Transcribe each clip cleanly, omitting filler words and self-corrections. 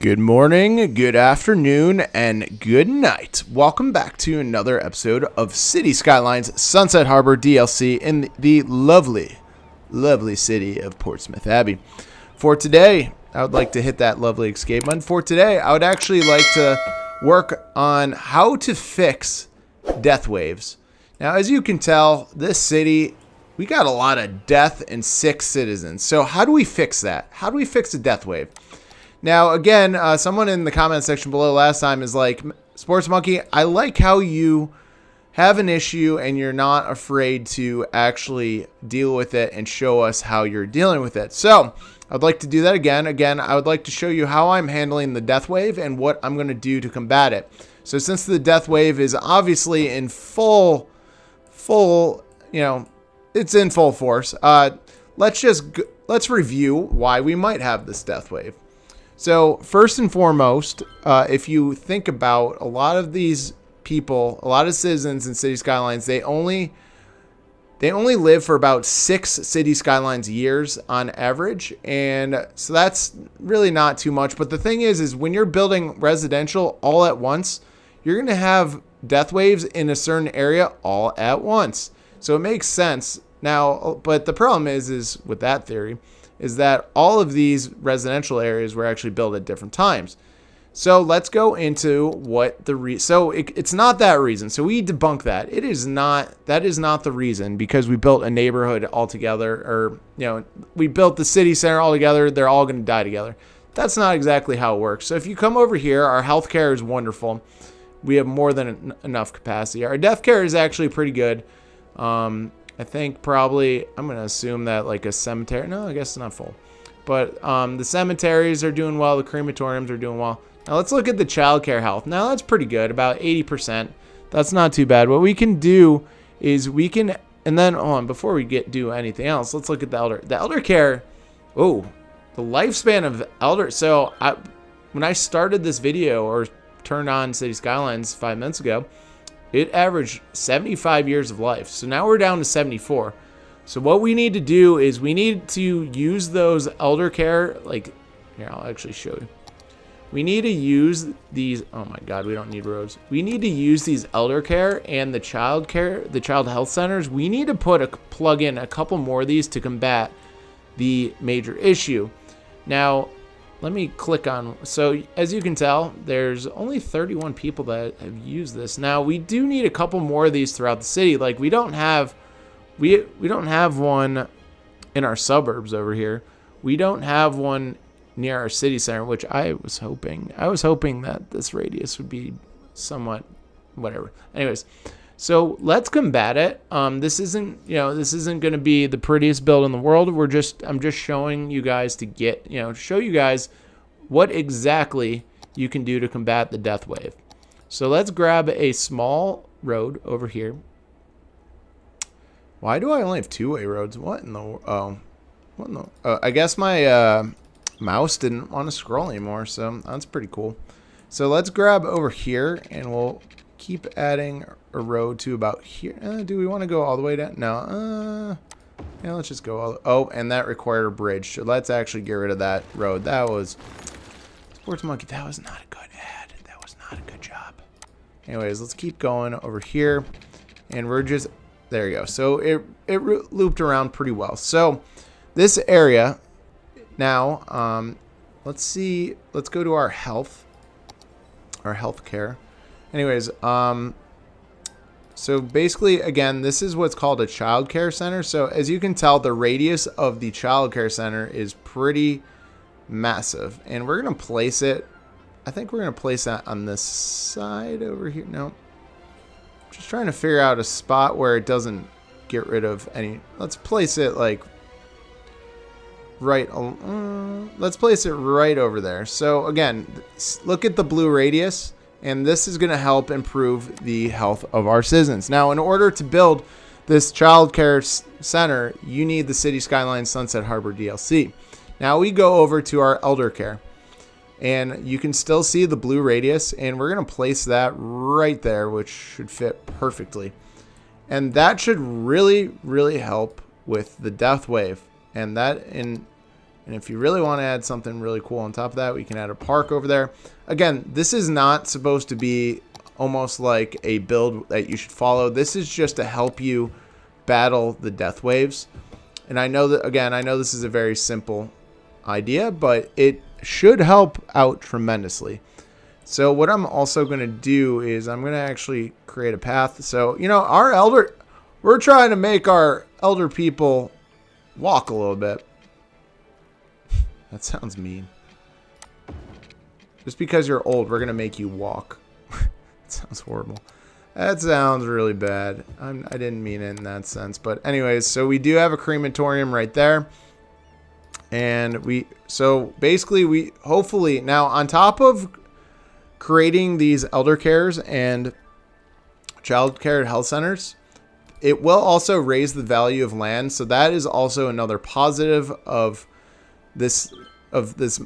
Good morning, good afternoon, and good night. Welcome back to another episode of City Skylines Sunset Harbor DLC in the lovely, lovely city of Portsmouth Abbey. For today, I would like to hit that lovely escape button. For today, I would actually like to work on how to fix death waves. Now, as you can tell, this city, we got a lot of death and sick citizens. So how do we fix that? How do we fix a death wave? Now, again, someone in the comment section below last time is like, Sports Monkey, I like how you have an issue and you're not afraid to actually deal with it and show us how you're dealing with it. So I'd like to do that again. Again, I would like to show you how I'm handling the death wave and what I'm going to do to combat it. So since the death wave is obviously in full, it's in full force, let's review why we might have this death wave. So first and foremost, if you think about a lot of these people, a lot of citizens in City Skylines, they only live for about 6 City Skylines years on average. And so that's really not too much. But the thing is when you're building residential all at once, you're going to have death waves in a certain area all at once. So it makes sense. Now, but the problem is with that theory, is that all of these residential areas were actually built at different times. So let's go into what the it's not that reason. So we debunk that. That is not the reason because we built a neighborhood all together, or we built the city center all together. They're all going to die together. That's not exactly how it works. So if you come over here, our healthcare is wonderful. We have more than enough capacity. Our death care is actually pretty good. I think probably, I'm going to assume that like a cemetery, no, I guess it's not full. But the cemeteries are doing well, the crematoriums are doing well. Now let's look at the childcare health. Now that's pretty good, about 80%. That's not too bad. What we can do is we can, and then before we do anything else, let's look at the elder care. Oh, the lifespan of elder. So when I started this video or turned on City Skylines 5 minutes ago, it averaged 75 years of life. So now we're down to 74. So what we need to do is we need to use those elder care. Like, here, I'll actually show you. We need to use these. Oh my God, we don't need roads. We need to use these elder care and the child care, the child health centers. We need to plug in a couple more of these to combat the major issue. Now, let me click on, so as you can tell, there's only 31 people that have used this. Now, we do need a couple more of these throughout the city. Like we don't have one in our suburbs over here. We don't have one near our city center, which I was hoping that this radius would be somewhat whatever. Anyways, so let's combat it. This isn't going to be the prettiest build in the world. I'm just showing you guys to show you guys what exactly you can do to combat the death wave. So let's grab a small road over here. Why do I only have 2-way roads? I guess my mouse didn't want to scroll anymore, so that's pretty cool. So let's grab over here and we'll keep adding a road to about here. Do we want to go all the way down? No. Yeah, let's just go and that required a bridge. So let's actually get rid of that road. That was Sports Monkey. That was not a good ad. That was not a good job. Anyways, let's keep going over here, and we're just there. You go. So it looped around pretty well. So this area now. Let's see. Let's go to our health care. Anyways, so basically, again, this is what's called a child care center. So as you can tell, the radius of the child care center is pretty massive. And we're going to place it, I think we're going to place that on this side over here. No, just trying to figure out a spot where it doesn't get rid of any. Let's place it like let's place it right over there. So again, look at the blue radius. And this is going to help improve the health of our citizens. Now, in order to build this child care center, you need the City Skylines Sunset Harbor DLC. Now we go over to our elder care. And you can still see the blue radius. And we're going to place that right there, which should fit perfectly. And that should really, really help with the death wave. And And if you really want to add something really cool on top of that, we can add a park over there. Again, this is not supposed to be almost like a build that you should follow. This is just to help you battle the death waves. And I know that, again, I know this is a very simple idea, but it should help out tremendously. So what I'm also going to do is I'm going to actually create a path. So, you know, we're trying to make our elder people walk a little bit. That sounds mean. Just because you're old, we're going to make you walk. That sounds horrible. That sounds really bad. I didn't mean it in that sense. But anyways, so we do have a crematorium right there. And so basically we hopefully, now on top of creating these elder cares and child care health centers, it will also raise the value of land. So that is also another positive of this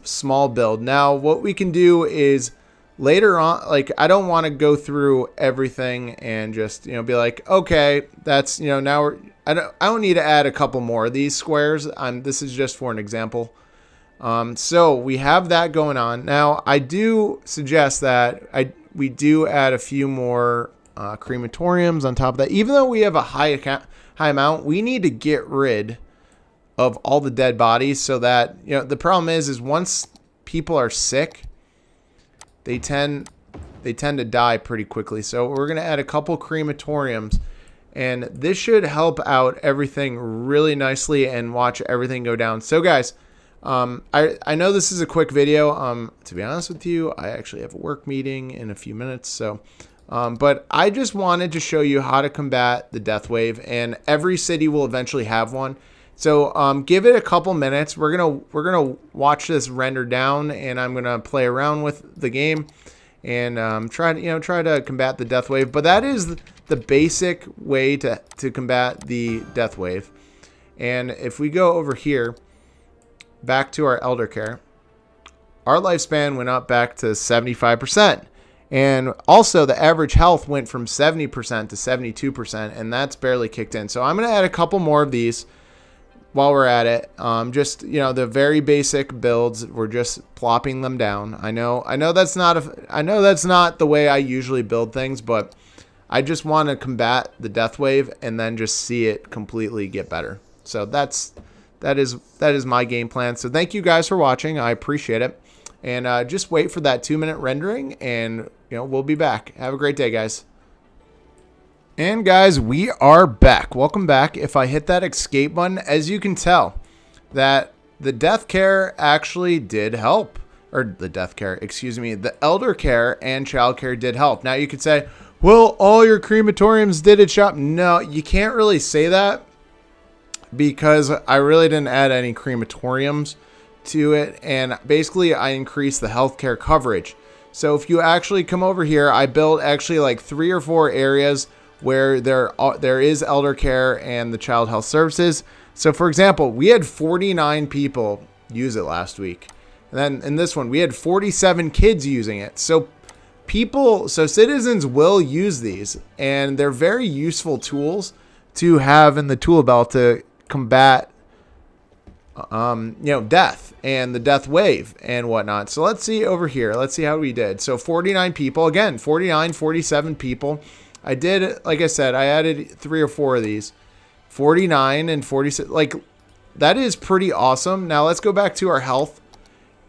small build. Now what we can do is later on, like, I don't want to go through everything and just, you know, be like, okay, that's, you know, now I don't need to add a couple more of these squares. This is just for an example. So we have that going on. Now I do suggest that we do add a few more crematoriums on top of that. Even though we have a high amount, we need to get rid of all the dead bodies, so that, you know, the problem is once people are sick, they tend to die pretty quickly. So we're going to add a couple crematoriums, and this should help out everything really nicely and watch everything go down. So guys, I know this is a quick video. To be honest with you, I actually have a work meeting in a few minutes. So, but I just wanted to show you how to combat the death wave, and every city will eventually have one. So give it a couple minutes. We're gonna watch this render down, and I'm gonna play around with the game and try to combat the death wave. But that is the basic way to combat the death wave. And if we go over here, back to our elder care, our lifespan went up back to 75%. And also the average health went from 70% to 72%, and that's barely kicked in. So I'm going to add a couple more of these while we're at it. Just, you know, the very basic builds, we're just plopping them down. I know that's not the way I usually build things, but I just want to combat the death wave and then just see it completely get better. So that is my game plan. So thank you guys for watching. I appreciate it. And just wait for that 2-minute rendering, and, you know, we'll be back. Have a great day, guys. And guys, we are back. Welcome back. If I hit that escape button, as you can tell, that the death care actually did help. Or the elder care and child care did help. Now you could say, well, all your crematoriums did its job. No, you can't really say that, because I really didn't add any crematoriums to it, and basically I increased the healthcare coverage. So if you actually come over here, I built actually like 3 or 4 areas where there is elder care and the child health services. So for example, we had 49 people use it last week, and then in this one we had 47 kids using it. So citizens will use these, and they're very useful tools to have in the tool belt to combat death and the death wave and whatnot. So let's see over here. Let's see how we did. So 49 people, again, 47 people. I did, like I said, I added 3 or 4 of these. 49 and 46, like, that is pretty awesome. Now let's go back to our health.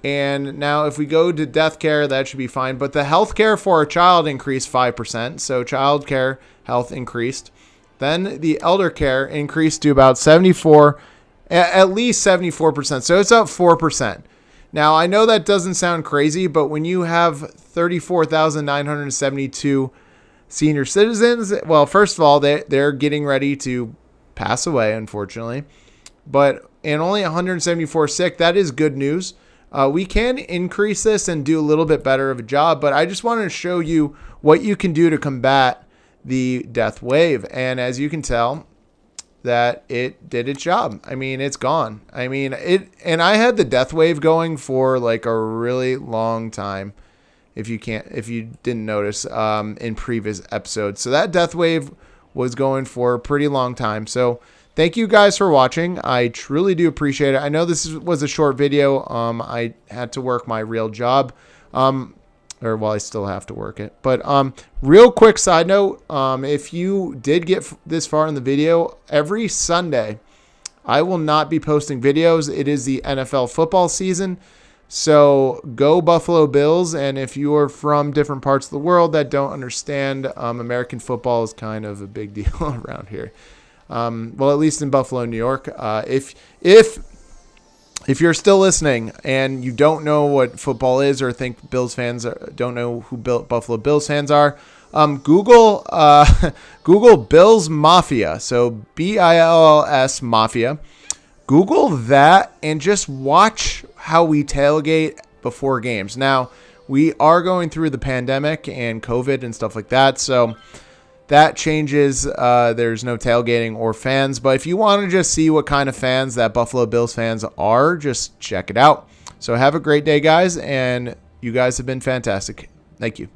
And now if we go to death care, that should be fine. But the health care for a child increased 5%. So child care health increased. Then the elder care increased to about 74, at least 74%. So it's up 4%. Now, I know that doesn't sound crazy, but when you have 34,972 senior citizens, well, first of all, they're getting ready to pass away, unfortunately. And only 174 sick, that is good news. We can increase this and do a little bit better of a job, but I just wanted to show you what you can do to combat the death wave. And as you can tell, that it did its job. I mean, it's gone. I mean, and I had the death wave going for like a really long time. If you didn't notice, in previous episodes. So that death wave was going for a pretty long time. So thank you guys for watching. I truly do appreciate it. I know this was a short video. I had to work my real job. Or well, I still have to work it. But real quick side note, if you did get this far in the video, every Sunday I will not be posting videos. It is the NFL football season. So go Buffalo Bills. And if you are from different parts of the world that don't understand, American football is kind of a big deal around here. Well, at least in Buffalo, New York. If you're still listening and you don't know what football is or think Bills fans don't know who Buffalo Bills fans are, Google Bills Mafia. So BILLS Mafia. Google that and just watch how we tailgate before games. Now, we are going through the pandemic and COVID and stuff like that, so that changes. There's no tailgating or fans. But if you want to just see what kind of fans that Buffalo Bills fans are, just check it out. So have a great day, guys. And you guys have been fantastic. Thank you.